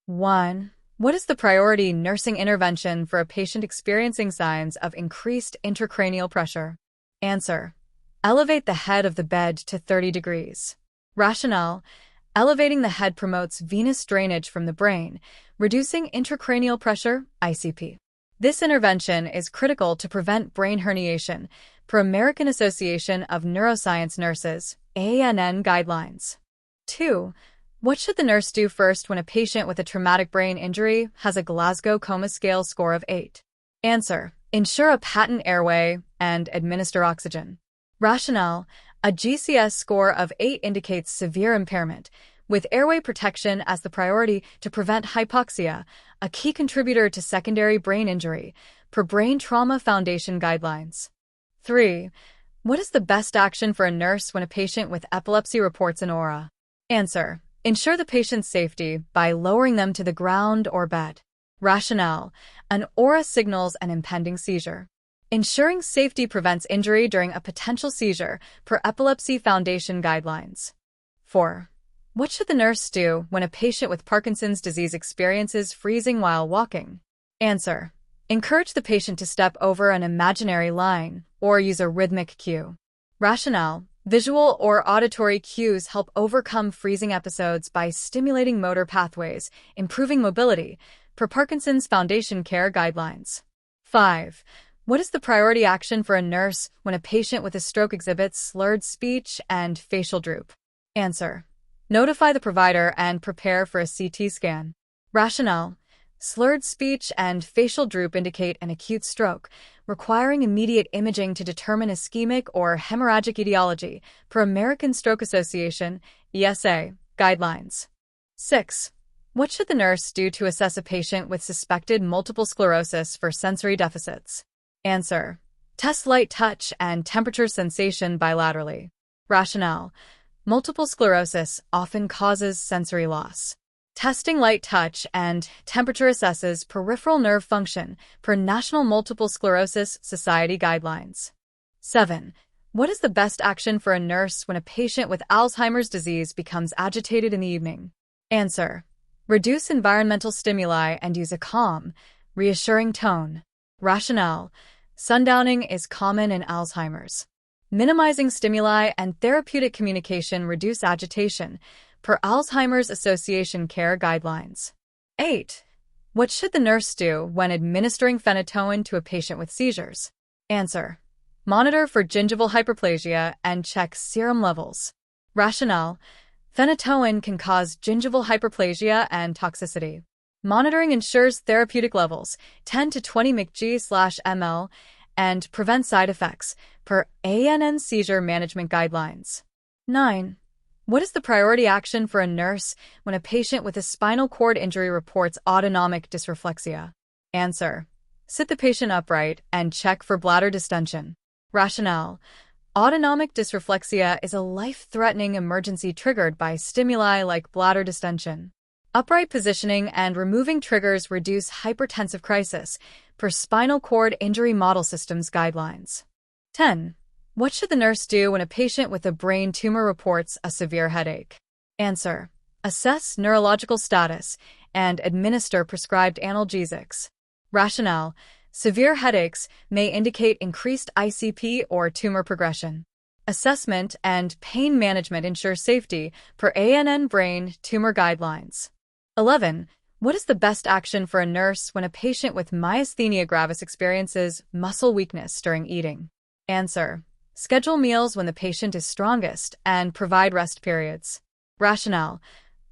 1. What is the priority nursing intervention for a patient experiencing signs of increased intracranial pressure? Answer: elevate the head of the bed to 30 degrees. Rationale: elevating the head promotes venous drainage from the brain, reducing intracranial pressure, ICP. This intervention is critical to prevent brain herniation, per American Association of Neuroscience Nurses, ANN guidelines. 2. What should the nurse do first when a patient with a traumatic brain injury has a Glasgow Coma Scale score of 8? Answer: ensure a patent airway and administer oxygen. Rationale: a GCS score of 8 indicates severe impairment, with airway protection as the priority to prevent hypoxia, a key contributor to secondary brain injury, per Brain Trauma Foundation guidelines. 3. What is the best action for a nurse when a patient with epilepsy reports an aura? Answer: ensure the patient's safety by lowering them to the ground or bed. Rationale: an aura signals an impending seizure. Ensuring safety prevents injury during a potential seizure, per Epilepsy Foundation guidelines. 4. What should the nurse do when a patient with Parkinson's disease experiences freezing while walking? Answer: encourage the patient to step over an imaginary line or use a rhythmic cue. Rationale: visual or auditory cues help overcome freezing episodes by stimulating motor pathways, improving mobility, per Parkinson's Foundation Care guidelines. 5. What is the priority action for a nurse when a patient with a stroke exhibits slurred speech and facial droop? Answer: notify the provider and prepare for a CT scan. Rationale: slurred speech and facial droop indicate an acute stroke, requiring immediate imaging to determine ischemic or hemorrhagic etiology, per American Stroke Association, ESA, guidelines. 6. What should the nurse do to assess a patient with suspected multiple sclerosis for sensory deficits? Answer: test light touch and temperature sensation bilaterally. Rationale: multiple sclerosis often causes sensory loss. Testing light touch and temperature assesses peripheral nerve function, per National Multiple Sclerosis Society guidelines. 7. What is the best action for a nurse when a patient with Alzheimer's disease becomes agitated in the evening? Answer: reduce environmental stimuli and use a calm, reassuring tone. Rationale: sundowning is common in Alzheimer's. Minimizing stimuli and therapeutic communication reduce agitation, per Alzheimer's Association Care guidelines. 8. What should the nurse do when administering phenytoin to a patient with seizures? Answer: monitor for gingival hyperplasia and check serum levels. Rationale: phenytoin can cause gingival hyperplasia and toxicity. Monitoring ensures therapeutic levels, 10 to 20 mcg/ml, and prevent side effects, per ANN seizure management guidelines. 9. What is the priority action for a nurse when a patient with a spinal cord injury reports autonomic dysreflexia? Answer: sit the patient upright and check for bladder distension. Rationale: autonomic dysreflexia is a life-threatening emergency triggered by stimuli like bladder distension. Upright positioning and removing triggers reduce hypertensive crisis, per Spinal Cord Injury Model Systems guidelines. 10. What should the nurse do when a patient with a brain tumor reports a severe headache? Answer: assess neurological status and administer prescribed analgesics. Rationale: severe headaches may indicate increased ICP or tumor progression. Assessment and pain management ensure safety, per ANN brain tumor guidelines. 11. What is the best action for a nurse when a patient with myasthenia gravis experiences muscle weakness during eating? Answer: schedule meals when the patient is strongest and provide rest periods. Rationale: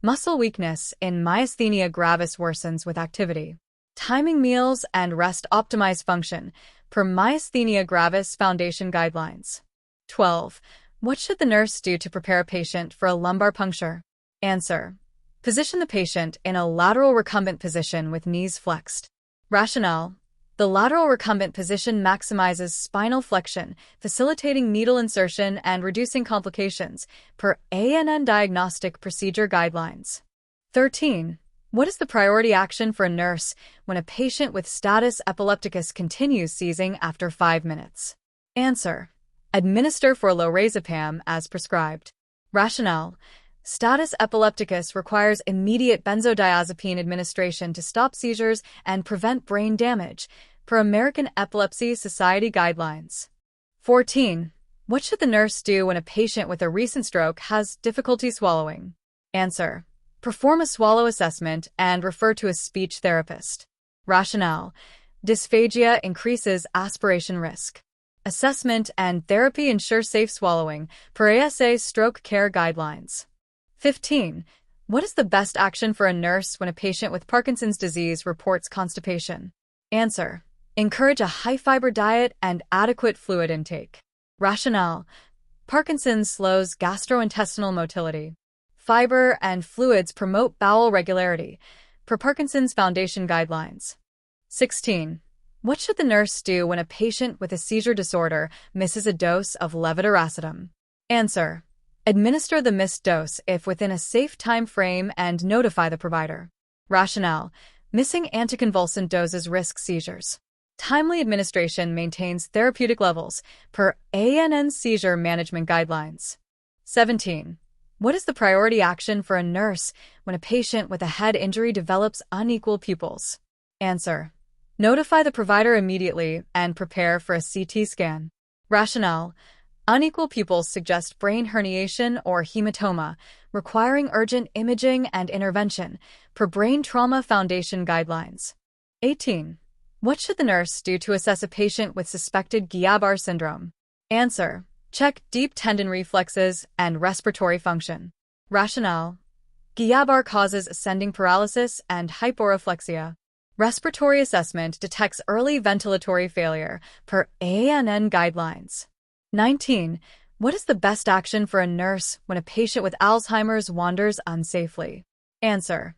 muscle weakness in myasthenia gravis worsens with activity. Timing meals and rest optimize function, per Myasthenia Gravis Foundation guidelines. 12. What should the nurse do to prepare a patient for a lumbar puncture? Answer: position the patient in a lateral recumbent position with knees flexed. Rationale: the lateral recumbent position maximizes spinal flexion, facilitating needle insertion and reducing complications, per ANN diagnostic procedure guidelines. 13. What is the priority action for a nurse when a patient with status epilepticus continues seizing after 5 minutes? Answer: administer for lorazepam as prescribed. Rationale: Status epilepticus requires immediate benzodiazepine administration to stop seizures and prevent brain damage, per American Epilepsy Society guidelines. 14. What should the nurse do when a patient with a recent stroke has difficulty swallowing? Answer: perform a swallow assessment and refer to a speech therapist. Rationale: dysphagia increases aspiration risk. Assessment and therapy ensure safe swallowing, per ASA stroke care guidelines. 15. What is the best action for a nurse when a patient with Parkinson's disease reports constipation? Answer: encourage a high-fiber diet and adequate fluid intake. Rationale: Parkinson's slows gastrointestinal motility. Fiber and fluids promote bowel regularity, per Parkinson's Foundation guidelines. 16. What should the nurse do when a patient with a seizure disorder misses a dose of levetiracetam? Answer: administer the missed dose if within a safe time frame and notify the provider. Rationale: missing anticonvulsant doses risk seizures. Timely administration maintains therapeutic levels, per ANN seizure management guidelines. 17. What is the priority action for a nurse when a patient with a head injury develops unequal pupils? Answer: notify the provider immediately and prepare for a CT scan. Rationale: unequal pupils suggest brain herniation or hematoma, requiring urgent imaging and intervention, per Brain Trauma Foundation guidelines. 18. What should the nurse do to assess a patient with suspected Guillain-Barré syndrome? Answer: check deep tendon reflexes and respiratory function. Rationale: Guillain-Barré causes ascending paralysis and hyporeflexia. Respiratory assessment detects early ventilatory failure, per ANN guidelines. 19. What is the best action for a nurse when a patient with Alzheimer's wanders unsafely? Answer: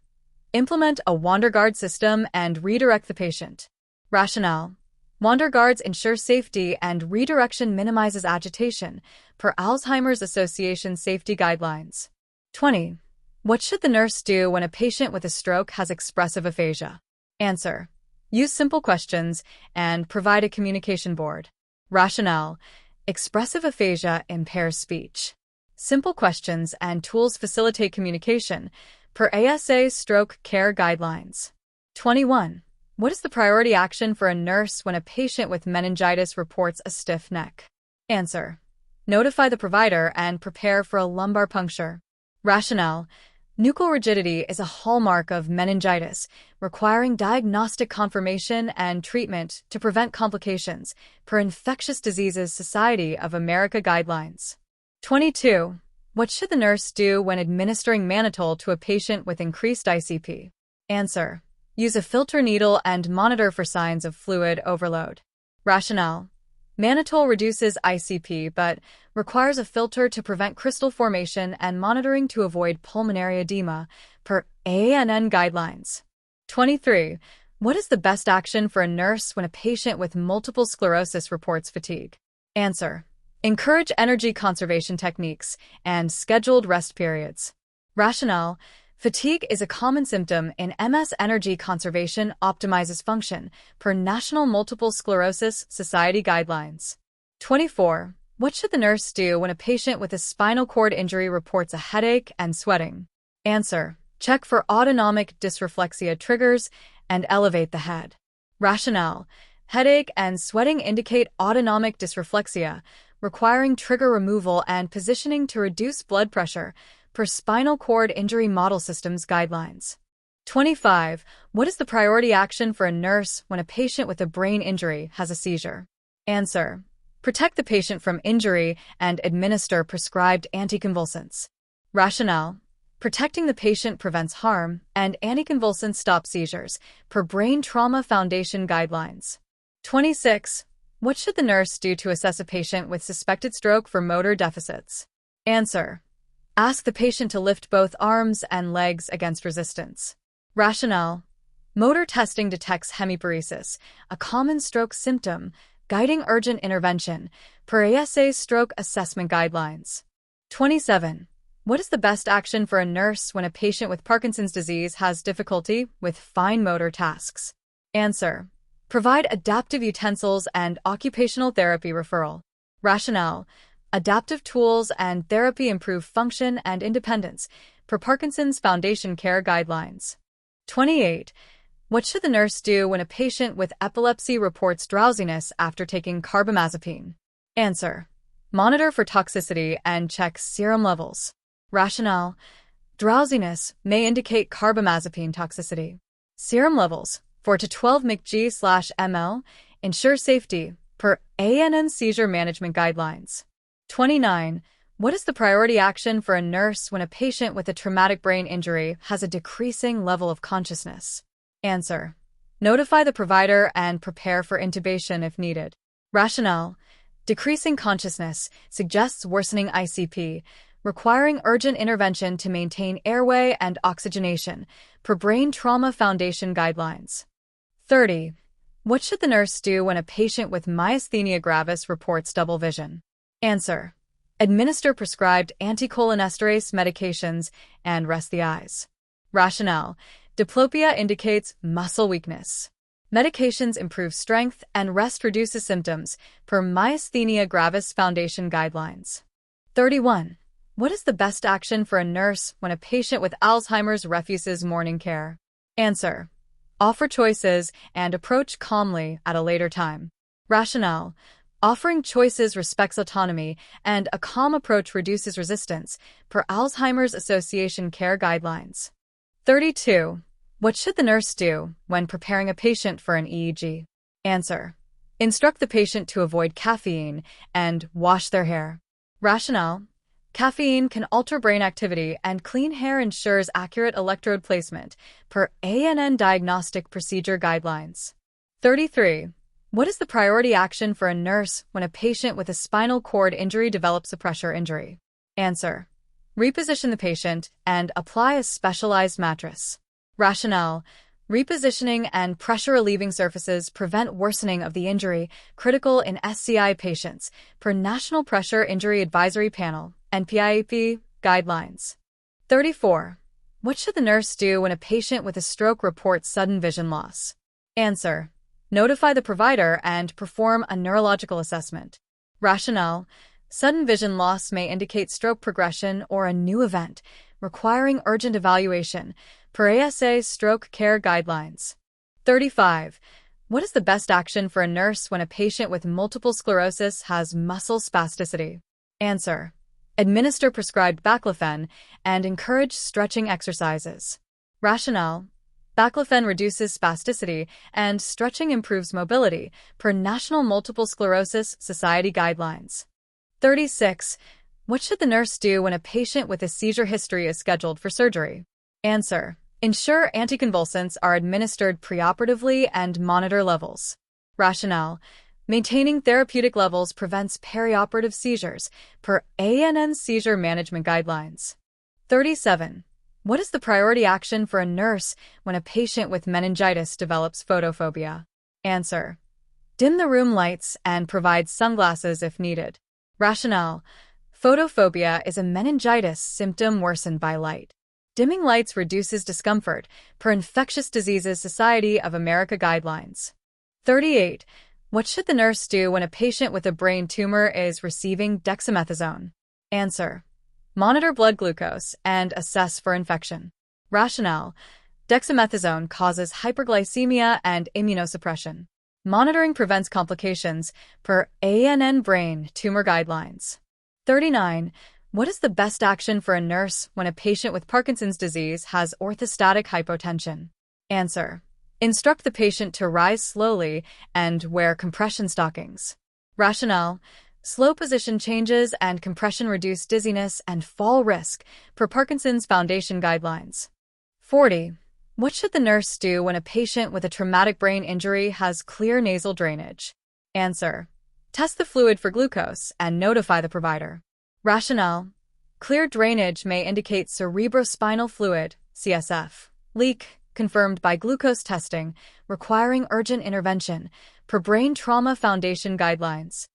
implement a wander guard system and redirect the patient. Rationale: wander guards ensure safety and redirection minimizes agitation, per Alzheimer's Association safety guidelines. 20. What should the nurse do when a patient with a stroke has expressive aphasia? Answer: use simple questions and provide a communication board. Rationale: expressive aphasia impairs speech. Simple questions and tools facilitate communication, per ASA stroke care guidelines. 21. What is the priority action for a nurse when a patient with meningitis reports a stiff neck? Answer: notify the provider and prepare for a lumbar puncture. Rationale: nuchal rigidity is a hallmark of meningitis, requiring diagnostic confirmation and treatment to prevent complications, per Infectious Diseases Society of America guidelines. 22. What should the nurse do when administering mannitol to a patient with increased ICP? Answer: use a filter needle and monitor for signs of fluid overload. Rationale: mannitol reduces ICP but requires a filter to prevent crystal formation and monitoring to avoid pulmonary edema, per ANN guidelines. 23. What is the best action for a nurse when a patient with multiple sclerosis reports fatigue? Answer: encourage energy conservation techniques and scheduled rest periods. Rationale: fatigue is a common symptom in MS. Energy conservation optimizes function, per National Multiple Sclerosis Society guidelines. 24. What should the nurse do when a patient with a spinal cord injury reports a headache and sweating? Answer: check for autonomic dysreflexia triggers and elevate the head. Rationale: headache and sweating indicate autonomic dysreflexia, requiring trigger removal and positioning to reduce blood pressure, per Spinal Cord Injury Model Systems guidelines. 25. What is the priority action for a nurse when a patient with a brain injury has a seizure? Answer: protect the patient from injury and administer prescribed anticonvulsants. Rationale: protecting the patient prevents harm and anticonvulsants stop seizures, per Brain Trauma Foundation guidelines. 26. What should the nurse do to assess a patient with suspected stroke for motor deficits? Answer: ask the patient to lift both arms and legs against resistance. Rationale: motor testing detects hemiparesis, a common stroke symptom, guiding urgent intervention, per ASA stroke assessment guidelines. 27. What is the best action for a nurse when a patient with Parkinson's disease has difficulty with fine motor tasks? Answer: provide adaptive utensils and occupational therapy referral. Rationale: Adaptive tools and therapy improve function and independence, per Parkinson's Foundation Care Guidelines. 28. What should the nurse do when a patient with epilepsy reports drowsiness after taking carbamazepine? Answer: monitor for toxicity and check serum levels. Rationale: drowsiness may indicate carbamazepine toxicity. Serum levels, 4 to 12 mcg/ml, ensure safety, per ANN Seizure Management Guidelines. 29. What is the priority action for a nurse when a patient with a traumatic brain injury has a decreasing level of consciousness? Answer: notify the provider and prepare for intubation if needed. Rationale: decreasing consciousness suggests worsening ICP, requiring urgent intervention to maintain airway and oxygenation, per Brain Trauma Foundation Guidelines. 30. What should the nurse do when a patient with myasthenia gravis reports double vision? Answer: administer prescribed anticholinesterase medications and rest the eyes. Rationale: diplopia indicates muscle weakness. Medications improve strength and rest reduces symptoms, per Myasthenia Gravis Foundation Guidelines. 31. What is the best action for a nurse when a patient with Alzheimer's refuses morning care? Answer: offer choices and approach calmly at a later time. Rationale: offering choices respects autonomy, and a calm approach reduces resistance, per Alzheimer's Association Care Guidelines. 32. What should the nurse do when preparing a patient for an EEG? Answer: instruct the patient to avoid caffeine and wash their hair. Rationale: caffeine can alter brain activity, and clean hair ensures accurate electrode placement, per ANN Diagnostic Procedure Guidelines. 33. What is the priority action for a nurse when a patient with a spinal cord injury develops a pressure injury? Answer: reposition the patient and apply a specialized mattress. Rationale: repositioning and pressure-relieving surfaces prevent worsening of the injury, critical in SCI patients, per National Pressure Injury Advisory Panel, NPIAP, Guidelines. 34. What should the nurse do when a patient with a stroke reports sudden vision loss? Answer: notify the provider and perform a neurological assessment. Rationale: sudden vision loss may indicate stroke progression or a new event, requiring urgent evaluation, per ASA Stroke Care Guidelines. 35. What is the best action for a nurse when a patient with multiple sclerosis has muscle spasticity? Answer: administer prescribed baclofen and encourage stretching exercises. Rationale: baclofen reduces spasticity and stretching improves mobility, per National Multiple Sclerosis Society Guidelines. 36. What should the nurse do when a patient with a seizure history is scheduled for surgery? Answer: ensure anticonvulsants are administered preoperatively and monitor levels. Rationale: maintaining therapeutic levels prevents perioperative seizures, per ANN Seizure Management Guidelines. 37. What is the priority action for a nurse when a patient with meningitis develops photophobia? Answer: dim the room lights and provide sunglasses if needed. Rationale: photophobia is a meningitis symptom worsened by light. Dimming lights reduces discomfort, per Infectious Diseases Society of America Guidelines. 38. What should the nurse do when a patient with a brain tumor is receiving dexamethasone? Answer: monitor blood glucose and assess for infection. Rationale: dexamethasone causes hyperglycemia and immunosuppression. Monitoring prevents complications, per ANN Brain Tumor Guidelines. 39. What is the best action for a nurse when a patient with Parkinson's disease has orthostatic hypotension? Answer: instruct the patient to rise slowly and wear compression stockings. Rationale: slow position changes and compression reduce dizziness and fall risk, per Parkinson's Foundation Guidelines. 40. What should the nurse do when a patient with a traumatic brain injury has clear nasal drainage? Answer: test the fluid for glucose and notify the provider. Rationale: clear drainage may indicate cerebrospinal fluid, CSF, leak, confirmed by glucose testing, requiring urgent intervention, per Brain Trauma Foundation Guidelines.